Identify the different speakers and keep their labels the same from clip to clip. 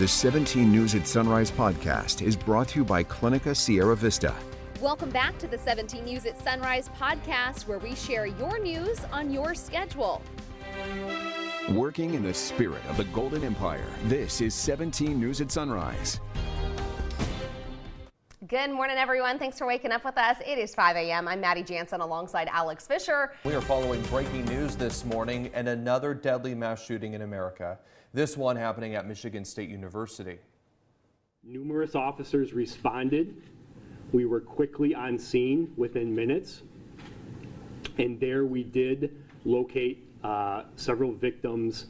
Speaker 1: The 17 News at Sunrise podcast is brought to you by Clinica Sierra Vista.
Speaker 2: Welcome back to the 17 News at Sunrise podcast, where we share your news on your schedule.
Speaker 1: Working in the spirit of the Golden Empire, this is 17 News at Sunrise.
Speaker 2: Good morning, everyone. Thanks for waking up with us. It is 5 a.m. I'm Maddie Jansen alongside Alex Fisher.
Speaker 3: We are following breaking news this morning and another deadly mass shooting in America. This one happening at Michigan State University.
Speaker 4: Numerous officers responded. We were quickly on scene within minutes. And there we did locate several victims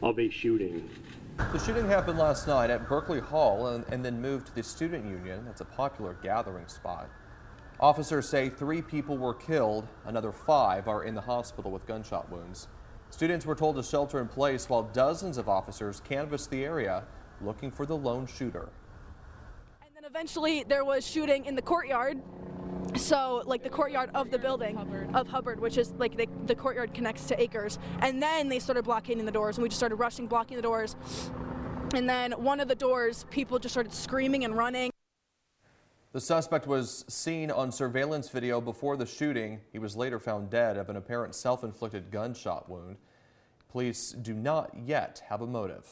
Speaker 4: of a shooting.
Speaker 3: The shooting happened last night at Berkeley Hall and then moved to the Student Union. That's a popular gathering spot. Officers say 3 people were killed. Another 5 are in the hospital with gunshot wounds. Students were told to shelter in place while dozens of officers canvassed the area looking for the lone shooter.
Speaker 5: And then eventually there was shooting in the courtyard. So like the courtyard of the building of Hubbard, which is like the courtyard connects to Acres. And then they started blockading the doors and we just started rushing, blocking the doors. And then one of the doors, people just started screaming and running.
Speaker 3: The suspect was seen on surveillance video before the shooting. He was later found dead of an apparent self-inflicted gunshot wound. Police do not yet have a motive.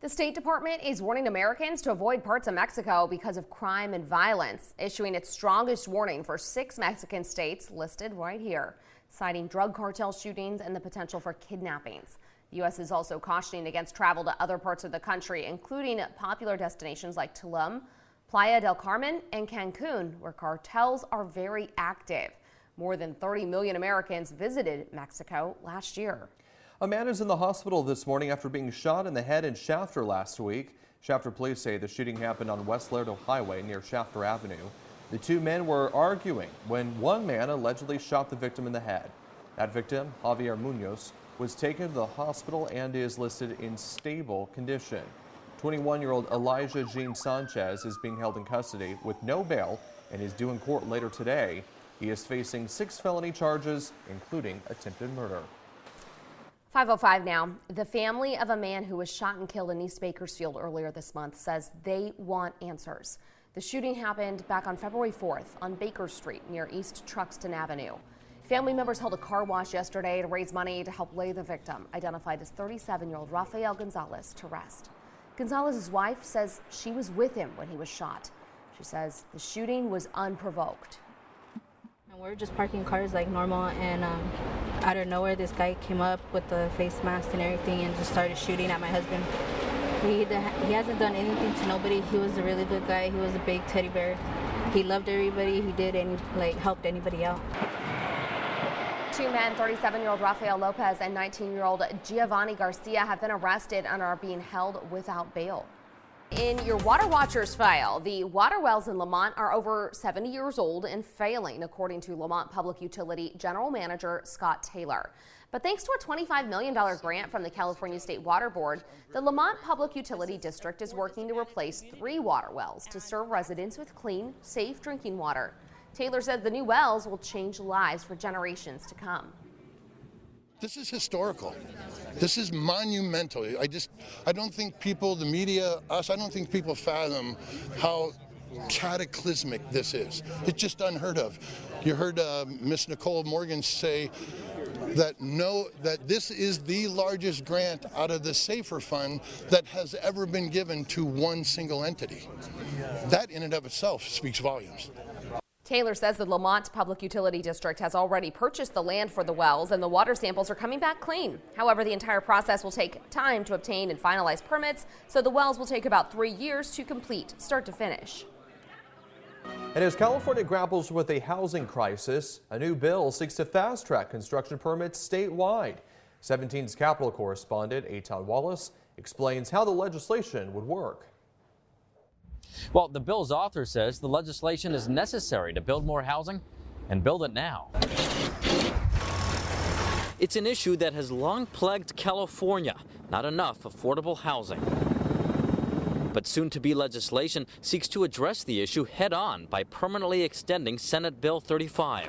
Speaker 2: The State Department is warning Americans to avoid parts of Mexico because of crime and violence, issuing its strongest warning for 6 Mexican states listed right here, citing drug cartel shootings and the potential for kidnappings. The U.S. is also cautioning against travel to other parts of the country, including popular destinations like Tulum, Playa del Carmen, and Cancun, where cartels are very active. More than 30 million Americans visited Mexico last year.
Speaker 3: A man is in the hospital this morning after being shot in the head in Shafter last week. Shafter police say the shooting happened on West Lerdo Highway near Shafter Avenue. The 2 men were arguing when one man allegedly shot the victim in the head. That victim, Javier Munoz, was taken to the hospital and is listed in stable condition. 21-year-old Elijah Jean Sanchez is being held in custody with no bail and is due in court later today. He is facing 6 felony charges, including attempted murder.
Speaker 2: 5:05 now. The family of a man who was shot and killed in East Bakersfield earlier this month says they want answers. The shooting happened back on February 4th on Baker Street near East Truxton Avenue. Family members held a car wash yesterday to raise money to help lay the victim, identified as 37-year-old Rafael Gonzalez, to rest. Gonzalez's wife says she was with him when he was shot. She says the shooting was unprovoked.
Speaker 6: We're just parking cars like normal, and out of nowhere this guy came up with the face mask and everything and just started shooting at my husband. He hasn't done anything to nobody. He was a really good guy. He was a big teddy bear. He loved everybody. He did helped anybody out.
Speaker 2: 2 men, 37-year-old Rafael Lopez and 19-year-old Giovanni Garcia, have been arrested and are being held without bail. In your Water Watchers file, the water wells in Lamont are over 70 years old and failing, according to Lamont Public Utility General Manager Scott Taylor. But thanks to a $25 million grant from the California State Water Board, the Lamont Public Utility District is working to replace 3 water wells to serve residents with clean, safe drinking water. Taylor says the new wells will change lives for generations to come.
Speaker 7: This is historical. This is monumental. I don't think people, the media, I don't think people fathom how cataclysmic this is. It's just unheard of. You heard Miss Nicole Morgan say that this is the largest grant out of the SAFER Fund that has ever been given to one single entity. That in and of itself speaks volumes.
Speaker 2: Taylor says the Lamont Public Utility District has already purchased the land for the wells and the water samples are coming back clean. However, the entire process will take time to obtain and finalize permits, so the wells will take about 3 years to complete, start to finish.
Speaker 3: And as California grapples with a housing crisis, a new bill seeks to fast-track construction permits statewide. 17's Capitol correspondent Eitan Wallace explains how the legislation would work.
Speaker 8: Well, the bill's author says the legislation is necessary to build more housing and build it now. It's an issue that has long plagued California, not enough affordable housing. But soon-to-be legislation seeks to address the issue head-on by permanently extending Senate Bill 35.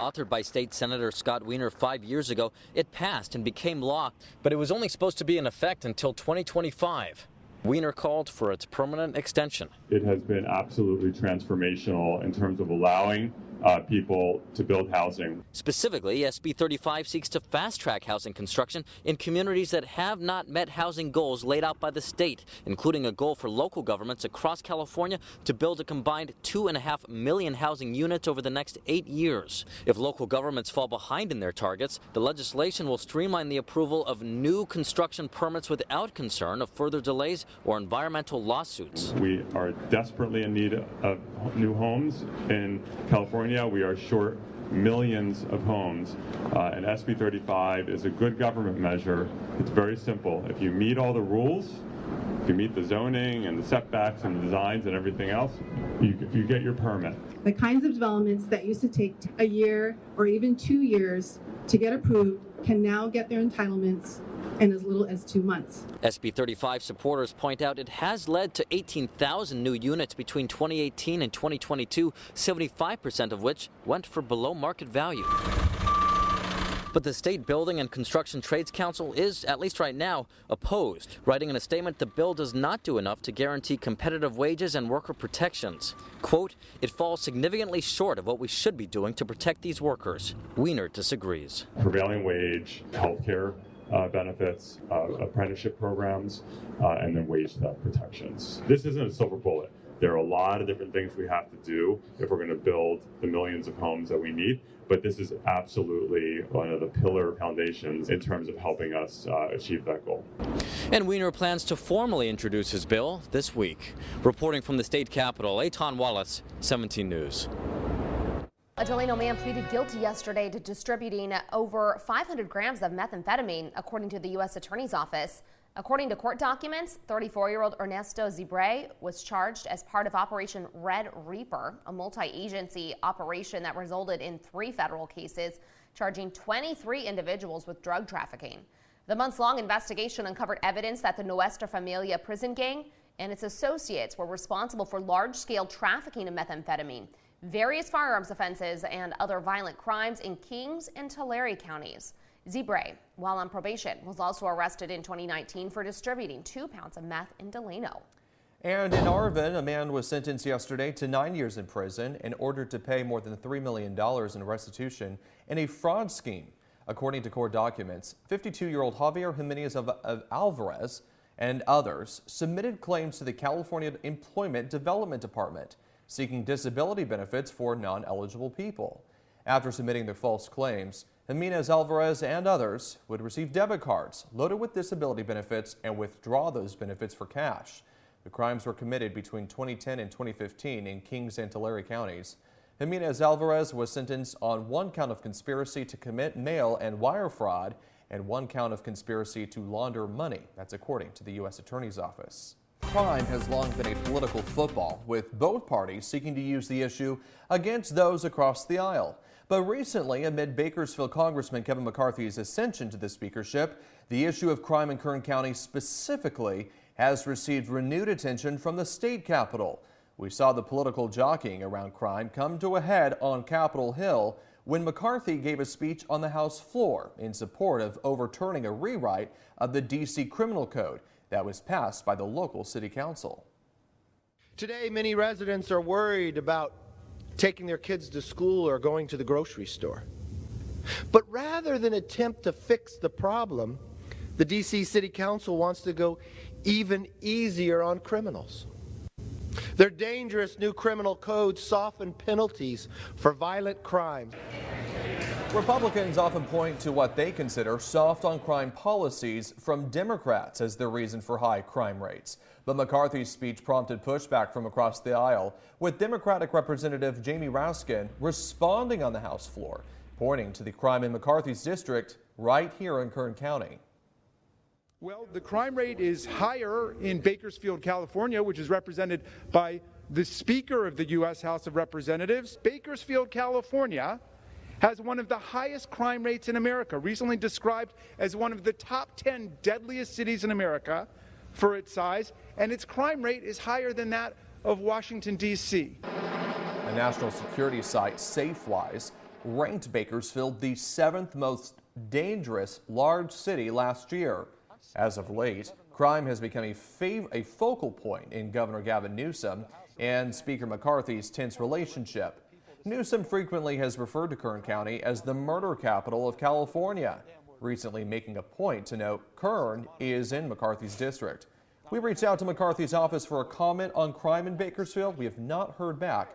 Speaker 8: authored by State Senator Scott Wiener 5 years ago, it passed and became law, but it was only supposed to be in effect until 2025. Wiener called for its permanent extension.
Speaker 9: It has been absolutely transformational in terms of allowing people to build housing.
Speaker 8: Specifically, SB 35 seeks to fast-track housing construction in communities that have not met housing goals laid out by the state, including a goal for local governments across California to build a combined 2.5 million housing units over the next 8 years. If local governments fall behind in their targets, the legislation will streamline the approval of new construction permits without concern of further delays or environmental lawsuits.
Speaker 9: We are desperately in need of new homes in California. We are short millions of homes, and SB 35 is a good government measure. It's very simple. If you meet all the rules, if you meet the zoning and the setbacks and the designs and everything else, you get your permit.
Speaker 10: The kinds of developments that used to take a year or even 2 years to get approved can now get their entitlements in as little as 2 months.
Speaker 8: SB 35 supporters point out it has led to 18,000 new units between 2018 and 2022, 75% of which went for below market value. But the State Building and Construction Trades Council is, at least right now, opposed, writing in a statement the bill does not do enough to guarantee competitive wages and worker protections. Quote, it falls significantly short of what we should be doing to protect these workers. Wiener disagrees.
Speaker 9: Prevailing wage, health care benefits, apprenticeship programs, and then wage theft protections. This isn't a silver bullet. There are a lot of different things we have to do if we're going to build the millions of homes that we need, but this is absolutely one of the pillar foundations in terms of helping us achieve that goal.
Speaker 8: And Wiener plans to formally introduce his bill this week. Reporting from the state capitol, Eitan Wallace, 17 News.
Speaker 2: A Delano man pleaded guilty yesterday to distributing over 500 grams of methamphetamine, according to the U.S. Attorney's Office. According to court documents, 34-year-old Ernesto Zibre was charged as part of Operation Red Reaper, a multi-agency operation that resulted in 3 federal cases, charging 23 individuals with drug trafficking. The months-long investigation uncovered evidence that the Nuestra Familia prison gang and its associates were responsible for large-scale trafficking of methamphetamine, various firearms offenses, and other violent crimes in Kings and Tulare counties. Zibre, while on probation, was also arrested in 2019 for distributing 2 pounds of meth in Delano.
Speaker 3: And in Arvin, a man was sentenced yesterday to 9 years in prison and ordered to pay more than $3 million in restitution in a fraud scheme. According to court documents, 52-year-old Javier Jimenez of Alvarez and others submitted claims to the California Employment Development Department, seeking disability benefits for non-eligible people. After submitting their false claims, Jimenez, Alvarez, and others would receive debit cards loaded with disability benefits and withdraw those benefits for cash. The crimes were committed between 2010 and 2015 in Kings and Tulare counties. Jimenez Alvarez was sentenced on 1 count of conspiracy to commit mail and wire fraud and 1 count of conspiracy to launder money. That's according to the U.S. Attorney's Office. Crime has long been a political football, with both parties seeking to use the issue against those across the aisle. But recently, amid Bakersfield Congressman Kevin McCarthy's ascension to the speakership, the issue of crime in Kern County specifically has received renewed attention from the state capitol. We saw the political jockeying around crime come to a head on Capitol Hill when McCarthy gave a speech on the House floor in support of overturning a rewrite of the D.C. Criminal Code that was passed by the local city council.
Speaker 11: Today, many residents are worried about taking their kids to school or going to the grocery store. But rather than attempt to fix the problem, the D.C. City Council wants to go even easier on criminals. Their dangerous new criminal code soften penalties for violent crime.
Speaker 3: Republicans often point to what they consider soft on crime policies from Democrats as their reason for high crime rates. But McCarthy's speech prompted pushback from across the aisle, with Democratic Representative Jamie Raskin responding on the House floor, pointing to the crime in McCarthy's district right here in Kern County.
Speaker 12: Well, the crime rate is higher in Bakersfield, California, which is represented by the Speaker of the U.S. House of Representatives. Bakersfield, California has one of the highest crime rates in America, recently described as one of the top 10 deadliest cities in America for its size, and its crime rate is higher than that of Washington, D.C.
Speaker 3: A national security site, SafeWise, ranked Bakersfield the 7th most dangerous large city last year. As of late, crime has become a focal point in Governor Gavin Newsom and Speaker McCarthy's tense relationship. Newsom frequently has referred to Kern County as the murder capital of California, recently making a point to note Kern is in McCarthy's district. We reached out to McCarthy's office for a comment on crime in Bakersfield. We have not heard back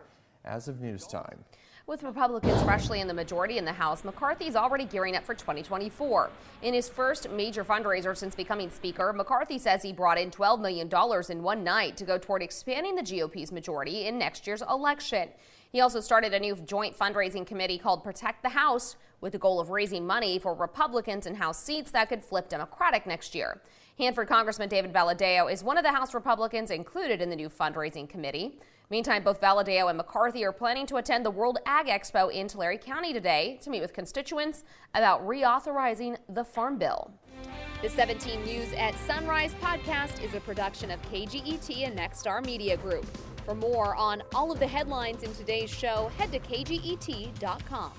Speaker 3: as of news time.
Speaker 2: With Republicans freshly in the majority in the House, McCarthy's already gearing up for 2024. In his first major fundraiser since becoming Speaker, McCarthy says he brought in $12 million in one night to go toward expanding the GOP's majority in next year's election. He also started a new joint fundraising committee called Protect the House, with the goal of raising money for Republicans in House seats that could flip Democratic next year. Hanford Congressman David Valadao is one of the House Republicans included in the new fundraising committee. Meantime, both Valadao and McCarthy are planning to attend the World Ag Expo in Tulare County today to meet with constituents about reauthorizing the Farm Bill. The 17 News at Sunrise podcast is a production of KGET and Nexstar Media Group. For more on all of the headlines in today's show, head to kget.com.